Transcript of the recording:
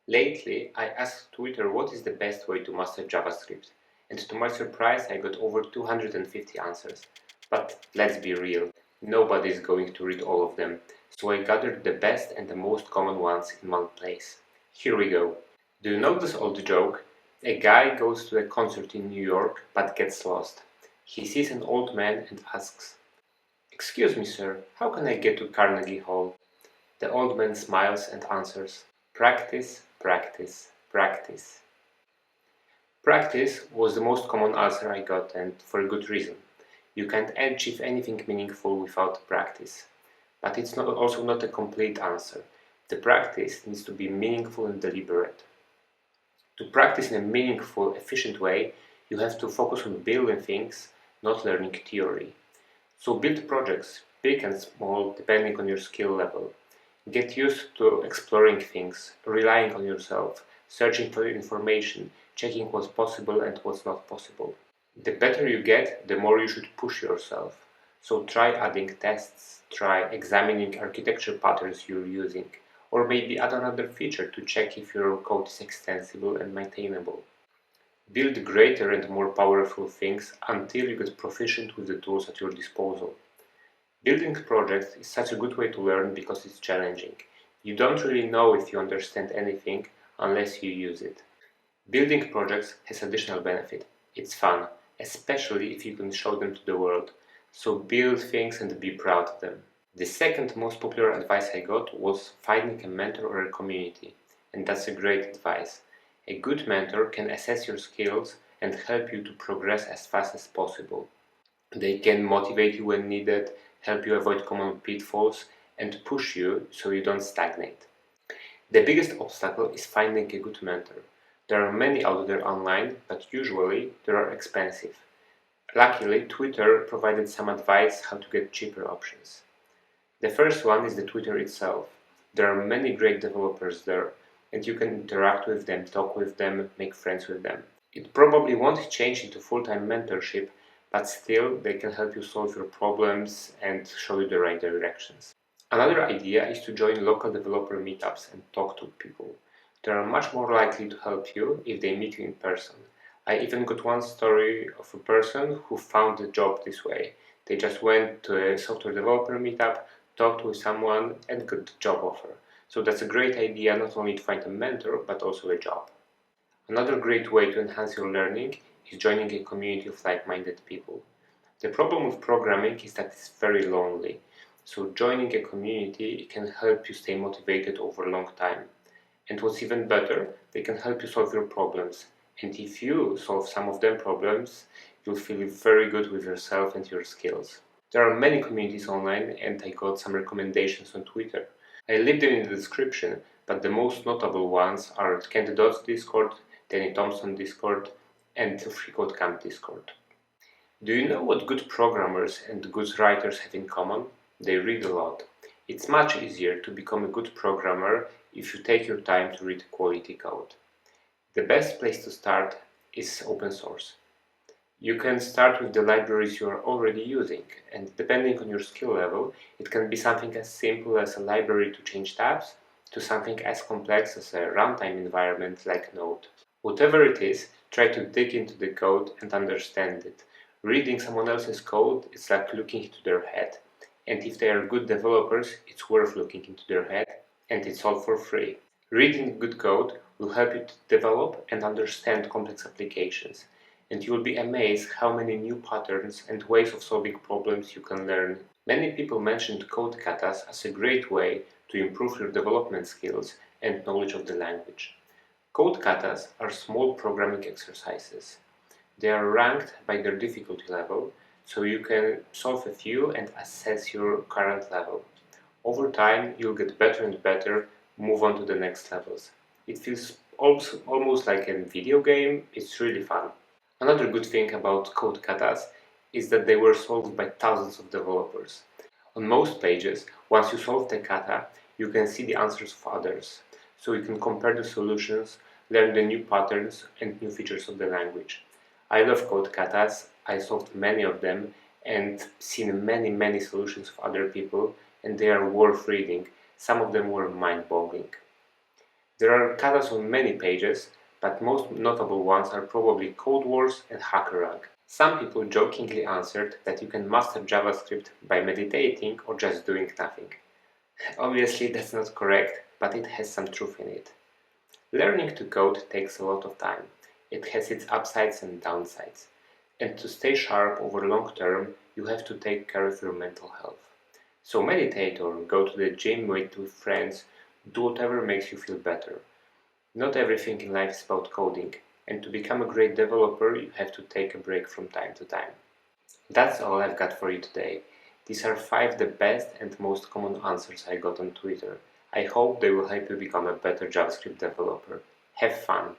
Lately, I asked Twitter what is the best way to master JavaScript, and to my surprise, I got over 250 answers. But let's be real, nobody is going to read all of them, so I gathered the best and the most common ones in one place. Here we go. Do you know this old joke? A guy goes to a concert in New York but gets lost. He sees an old man and asks, "Excuse me, sir, how can I get to Carnegie Hall?" The old man smiles and answers, "Practice, practice, practice." Practice was the most common answer I got, and for a good reason. You can't achieve anything meaningful without practice. But it's also not a complete answer. The practice needs to be meaningful and deliberate. To practice in a meaningful, efficient way, you have to focus on building things, not learning theory. So build projects, big and small, depending on your skill level. Get used to exploring things, relying on yourself, searching for information, checking what's possible and what's not possible. The better you get, the more you should push yourself. So try adding tests, try examining architecture patterns you're using, or maybe add another feature to check if your code is extensible and maintainable. Build greater and more powerful things until you get proficient with the tools at your disposal. Building projects is such a good way to learn because it's challenging. You don't really know if you understand anything unless you use it. Building projects has additional benefit. It's fun, especially if you can show them to the world. So build things and be proud of them. The second most popular advice I got was finding a mentor or a community. And that's a great advice. A good mentor can assess your skills and help you to progress as fast as possible. They can motivate you when needed, help you avoid common pitfalls, and push you so you don't stagnate. The biggest obstacle is finding a good mentor. There are many out there online, but usually they are expensive. Luckily, Twitter provided some advice how to get cheaper options. The first one is the Twitter itself. There are many great developers there, and you can interact with them, talk with them, make friends with them. It probably won't change into full-time mentorship, but still they can help you solve your problems and show you the right directions. Another idea is to join local developer meetups and talk to people. They are much more likely to help you if they meet you in person. I even got one story of a person who found a job this way. They just went to a software developer meetup, talked with someone and got the job offer. So that's a great idea not only to find a mentor but also a job. Another great way to enhance your learning is joining a community of like-minded people. The problem with programming is that it's very lonely, so joining a community can help you stay motivated over a long time. And what's even better, they can help you solve your problems. And if you solve some of them problems, you'll feel very good with yourself and your skills. There are many communities online and I got some recommendations on Twitter. I leave them in the description, but the most notable ones are Candidates Discord, Danny Thompson Discord, and FreeCodeCamp Camp Discord. Do you know what good programmers and good writers have in common? They read a lot. It's much easier to become a good programmer if you take your time to read quality code. The best place to start is open source. You can start with the libraries you are already using, and depending on your skill level, it can be something as simple as a library to change tabs, to something as complex as a runtime environment like Node. Whatever it is, try to dig into the code and understand it. Reading someone else's code is like looking into their head, and if they are good developers, it's worth looking into their head, and it's all for free. Reading good code will help you to develop and understand complex applications, and you will be amazed how many new patterns and ways of solving problems you can learn. Many people mentioned code katas as a great way to improve your development skills and knowledge of the language. Code katas are small programming exercises. They are ranked by their difficulty level, so you can solve a few and assess your current level. Over time, you'll get better and better, move on to the next levels. It feels almost like a video game. It's really fun. Another good thing about code katas is that they were solved by thousands of developers. On most pages, once you solve the kata, you can see the answers of others, so you can compare the solutions, learn the new patterns and new features of the language. I love code katas, I solved many of them and seen many solutions of other people, and they are worth reading. Some of them were mind-boggling. There are katas on many pages, but most notable ones are probably Code Wars and HackerRank. Some people jokingly answered that you can master JavaScript by meditating or just doing nothing. Obviously that's not correct, but it has some truth in it. Learning to code takes a lot of time. It has its upsides and downsides. And to stay sharp over long term, you have to take care of your mental health. So meditate or go to the gym with friends, do whatever makes you feel better. Not everything in life is about coding, and to become a great developer, you have to take a break from time to time. That's all I've got for you today. These are 5 the best and most common answers I got on Twitter. I hope they will help you become a better JavaScript developer. Have fun!